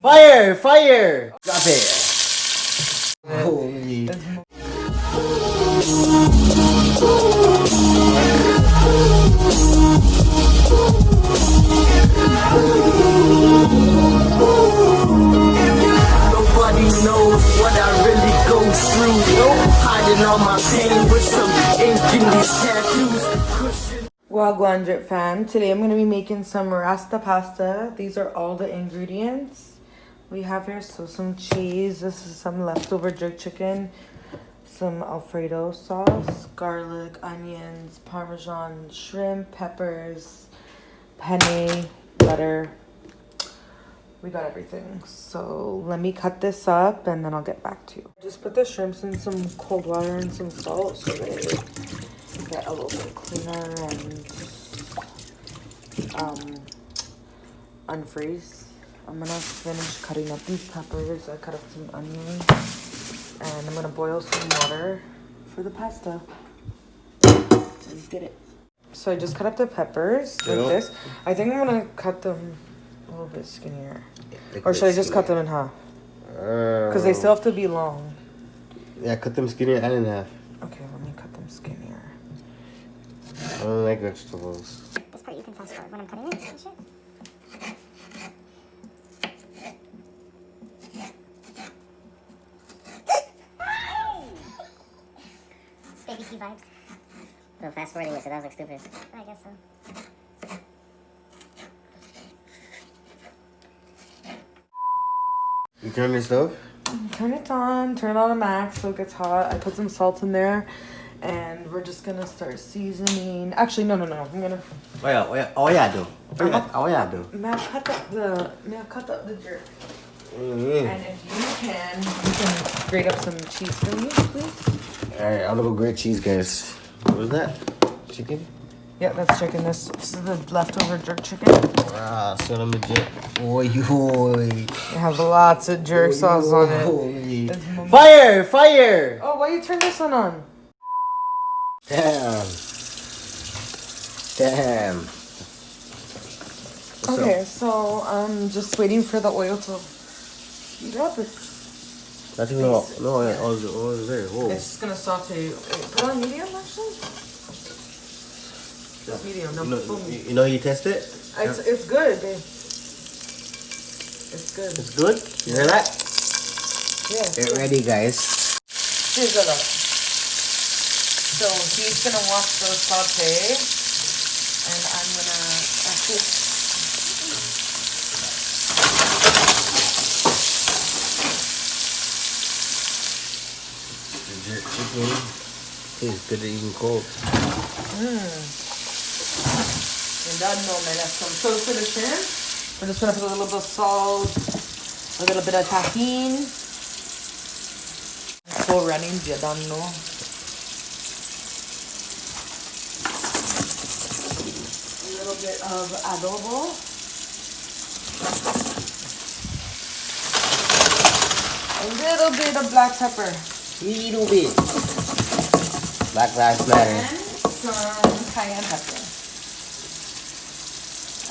Fire! Fire! Got it! Holy. Nobody knows what I really go through. Hiding all my pain with some ink in these tattoos. Wagwan Drip fam. Today I'm going to be making some Rasta pasta. These are all the ingredients we have here. So some cheese. This is some leftover jerk chicken. Some Alfredo sauce. Garlic, onions, Parmesan, shrimp, peppers, penne, butter. We got everything. So let me cut this up and then I'll get back to you. Just put the shrimps in some cold water and some salt so they get a little bit cleaner and unfreeze. I'm gonna finish cutting up these peppers. I cut up some onions and I'm gonna boil some water for the pasta. Let's get it. So I just cut up the peppers like this. I think I'm gonna cut them a little bit skinnier. Or should I just cut them in half? Because they still have to be long. Yeah, cut them skinnier and in half. Okay, let me cut them skinnier. I don't like vegetables. This part you can fast forward when I'm cutting it and shit. Baby key vibes. No, fast forwarding it, so that was like stupid. I guess so. You turn this off? Turn it on to max so it gets hot. I put some salt in there and we're just gonna start seasoning. Actually, no. I'm gonna. Oh yeah, do. Oh yeah, do. May I cut up the jerk? Mm-hmm. And if you can grate up some cheese for me, please. Alright, I'm gonna go grate cheese, guys. What was that? Chicken? Yeah, that's chicken. This is the leftover jerk chicken. Ah, son of a jet. Oi. It has lots of jerk sauce on it. Fire! Fire! Oh, why you turn this one on? Damn. Okay, so I'm just waiting for the oil to heat up. That's no, all there. Whoa. It's just gonna saute. Put on medium, actually. Just medium. No, boom. You know you test it? It's good, babe. It's good. It's good? You hear that? Yeah. Get ready, guys. Sizzle up. So he's gonna watch the saute, and I'm gonna actually. Chicken tastes good even cold. And I know, man, that's some. So for the shrimp, we're just gonna put a little bit of salt, a little bit of Tajin. It's so running, you don't know. A little bit of adobo. A little bit of black pepper. Little bit. Black Lives Matter. And some cayenne pepper.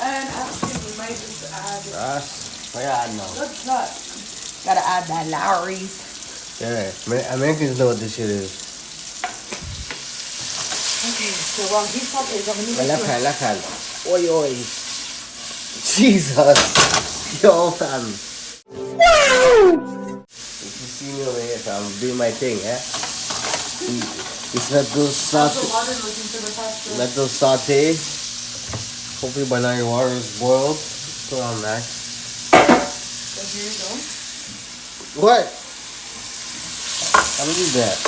And actually, we might just add. Oh yeah, I know. What's that? Gotta add that Lowrys. Yeah, Americans know what this shit is. Okay, so while he sautés, I'm gonna Left hand. Oi. Jesus. Yo, fam. If you see me over here, fam, I'm doing my thing, yeah? Just let those saute. Hopefully by now your water is boiled. Put on that. So here you go. What? How do you do that?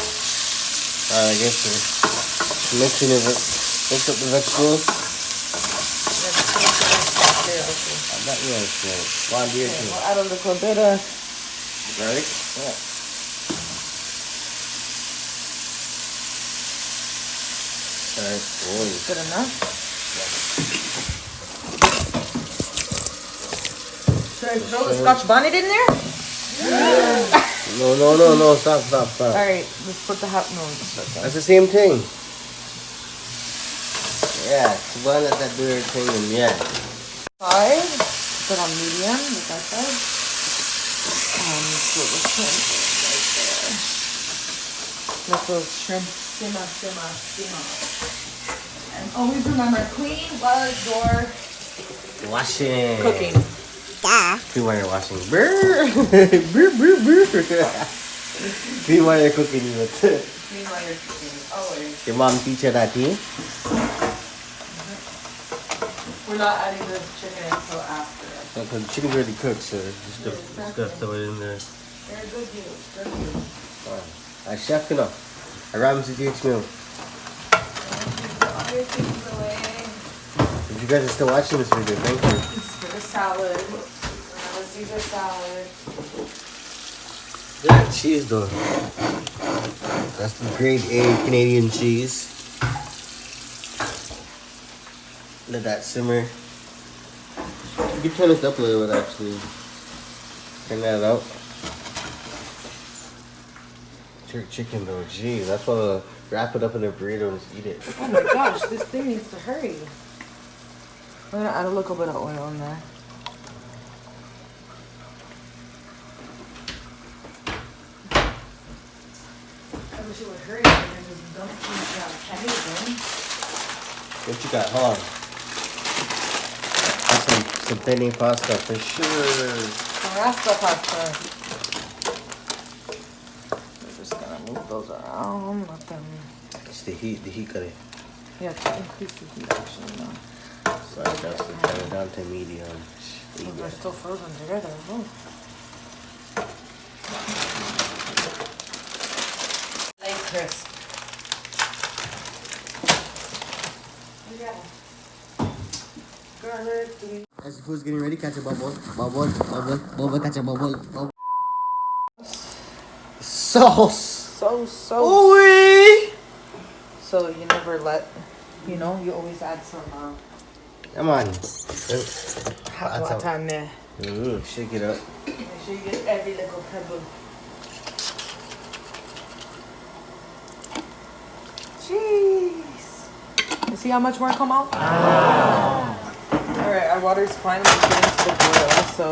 Alright, I guess so. Mix up the vegetables. That was good. One beer too. We'll add a little bit of garlic. Yeah. Alright, good enough. Should I throw the Scotch bonnet in there? No, stop. Alright, let's put the hot notes. Okay. That's the same thing. Yeah, it's the one that do your thing and yeah. Put on medium, like I said. little shrimp right there. Let those shrimp simmer, simmer, simmer. And always remember, clean while you're Washing. cooking. Clean while you're washing. Brr. Brr, brr, brr. Clean while you're cooking. Clean while you're cooking, always. Your mom teach you that, eh? We're not adding the chicken until after. Because the chicken already cooked, so just throw it in there. Very good use, good use. I chef, you know. I Ramsey takes me. All your things away. If you guys are still watching this video, thank you. This is for the salad. Now let's use our salad. Yeah, cheese though. That's the grade A Canadian cheese. Let that simmer. You can turn this up a little bit actually. Turn that out. Jerk chicken though, geez. That's why I'll wrap it up in a burrito and just eat it. Oh my gosh, this thing needs to hurry. I'm gonna add a little bit of oil in there. I wish it would hurry and just dump these pennies in. What you got? Hold on. Some penne pasta for sure. Some Rasta pasta. We're just gonna move those around, let them... It's the heat got it. Yeah, to increase the heat actually, no. So that's the turn it down to medium. Oh, they're still frozen together. Ooh. Nice crisp. Yeah. Garlic. As the food's getting ready, catch a bubble. Bubble, catch a bubble. Sauce. So. Ooh-wee. So you never let, you always add some Come on. hot water on there. Shake it up. Make sure you get every little pebble. Jeez. You see how much more come out? Alright, our water's finally getting to the boil, so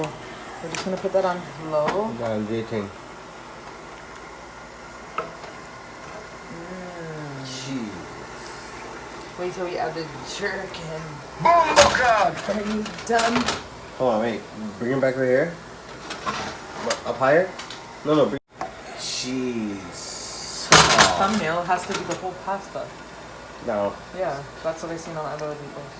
we're just gonna put that on low. I'm grating. Jeez. Wait till we add the jerkin. Oh God! Are you done? Hold on, wait. Bring it back right here. Up higher? No. Bring. Jeez. Thumbnail has to be the whole pasta. No. Yeah, that's what I seen on other videos.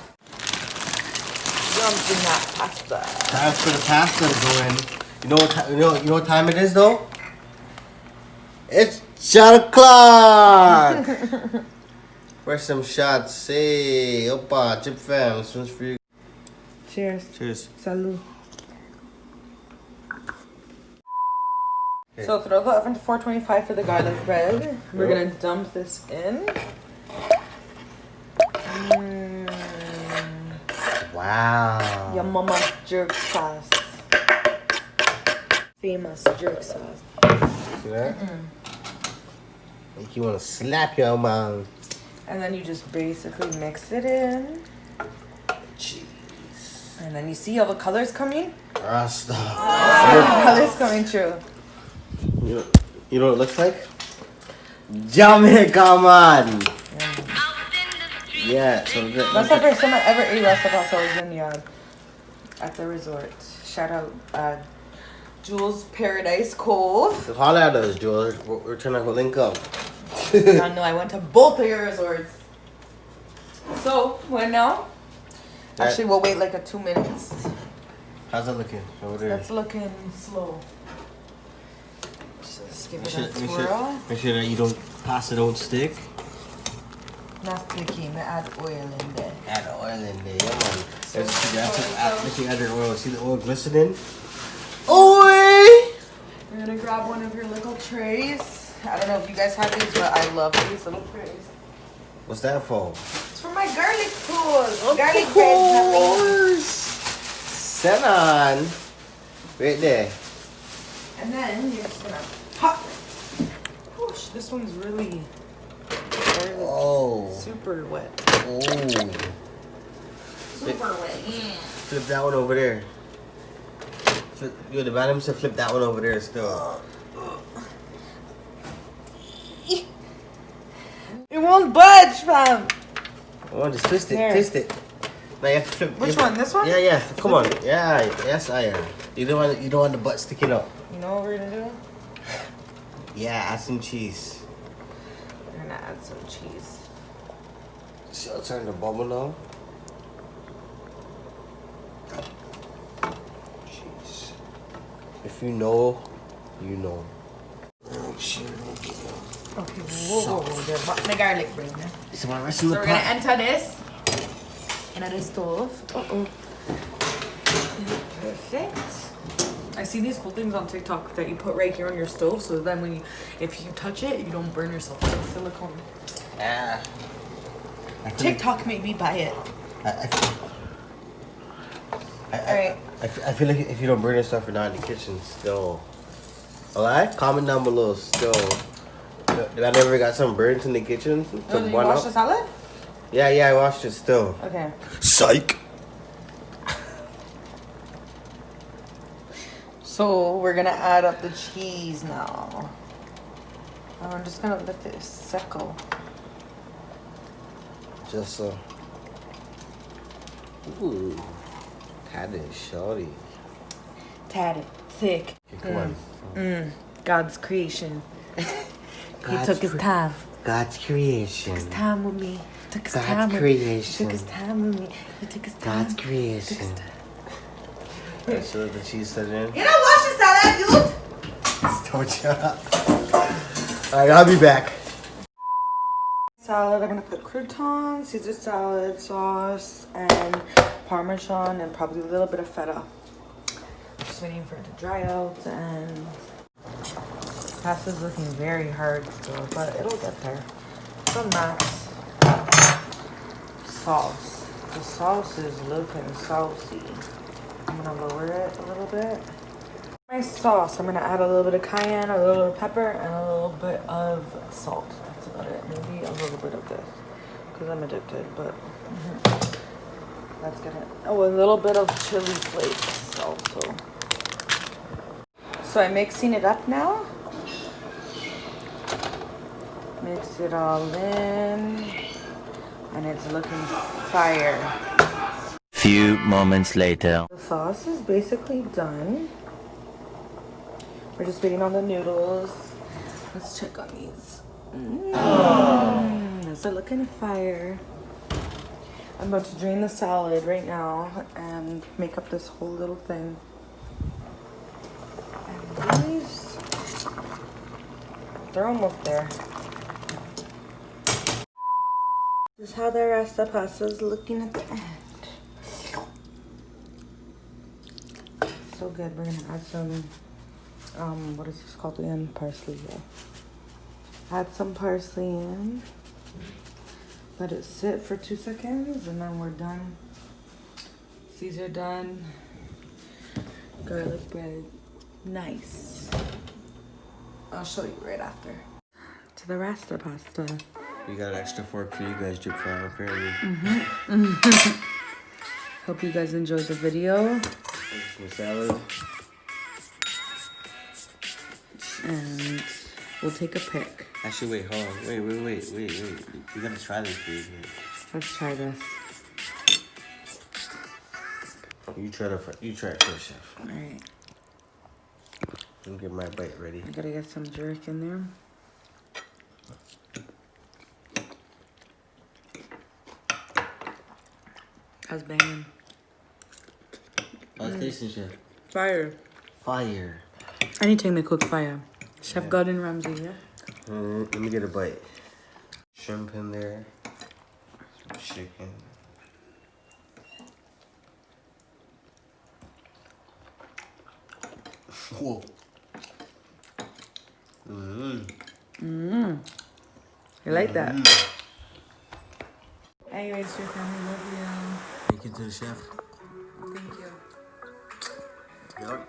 Dumping that pasta. Time for the pasta to go in. You know what time it is though? It's shot o'clock. Where's some shots? Hey, opa, chip fam, this one's for you. Cheers. Cheers. Salud. So throw the oven to 425 for the garlic bread. We're gonna dump this in. Wow. Your mama's jerk sauce. Famous jerk sauce. See that? Make you wanna slap your mom. And then you just basically mix it in. Jeez. And then you see all the colors coming? Rasta. Colors coming through. You know what it looks like? Jamaican man. Yeah, so That's the first time I ever ate Rasta pasta. I was in at the resort. Shout out Jules Paradise Cove. holla at us, George. We're trying to link up. I know I went to both of your resorts. So when now? Actually, we'll wait like 2 minutes. How's that looking over there? That's looking slow. Just give it a twirl. Make sure that you pasta don't stick. Not sticky. I add oil in there. Add oil in there, yeah man. Let's add your oil. See the oil glistening? Oi! You're gonna grab one of your little trays. I don't know if you guys have these, but I love these little trays. What's that for? It's for my garlic tools. Garlic Of bread. course. Set on. Right there. And then you're just gonna pop. Whoosh, this one's really super wet. Oh. Super wet. Flip that one over there. Yo, the man to flip that one over there still. It won't budge, fam. Oh, just twist it, Here. twist it. Now you have to flip. Which one? This one? Yeah, yeah. Come on. Yeah, yes, I am. You don't want the butt sticking up. You know what we're gonna do? Yeah, add some cheese. We're gonna add some cheese. So I'll turn the bubble now. Cheese. If you know, you know. Oh shit. Okay, whoa. The garlic bread, man. It's about rest in So the we're pot. gonna enter this into the stove. Perfect. I see these cool things on TikTok that you put right here on your stove, so then if you touch it, you don't burn yourself. It's like silicone. Ah. TikTok made me buy it. I feel like if you don't burn yourself, you're not in the kitchen still. Alright? Comment down below still. Did I never got some burns in the kitchen? Oh, did you wash the salad? Yeah, I washed it still. Okay. Psych! So we're gonna add up the cheese now. And I'm just gonna let it settle. Just so. Ooh. That is shorty. Tatted, thick. Okay, come on. God's creation. He God's took his time. God's creation. His time with me. Took his God's time with creation. me. He took his time with me. He took his time. God's creation. Alright, so the cheese set in. You don't wash the salad, dude. Don't you? Alright, I'll be back. Salad, I'm gonna put croutons, Caesar salad sauce, and Parmesan, and probably a little bit of feta. Just waiting for it to dry out, and pasta's looking very hard still, but it'll get there. Some max sauce. The sauce is looking saucy. I'm gonna lower it a little bit. My sauce, I'm gonna add a little bit of cayenne, a little bit of pepper, and a little bit of salt. That's about it. Maybe a little bit of this, because I'm addicted, but let's get it. Oh, a little bit of chili flakes also. So I'm mixing it up now. Mix it all in, and it's looking fire. Few moments later. The sauce is basically done. We're just waiting on the noodles. Let's check on these. Those are looking fire. I'm about to drain the salad right now and make up this whole little thing. And these, they're almost there. This is how the Rasta pasta is looking at the end. So good. We're gonna add some, what is this called again? Parsley. Yeah. Add some parsley in. Let it sit for 2 seconds, and then we're done. Caesar done. Garlic bread. Nice. I'll show you right after. To the Rasta pasta. You got an extra fork for you guys, drip fam, apparently. Hope you guys enjoyed the video. Some salad. And we'll take a pic. Actually, wait, hold on. Wait. You gotta try this, please. Let's try this. You try it first, chef. Alright. Let me get my bite ready. I gotta get some jerk in there. That's banging. How's it tasting, chef? Fire. Fire. Anything to cook fire. Chef Gordon Ramsay, yeah? Let me get a bite. Shrimp in there. Some chicken. Whoa. You like that? Anyways, your family love you. Thank you to the chef. Thank you. Yep.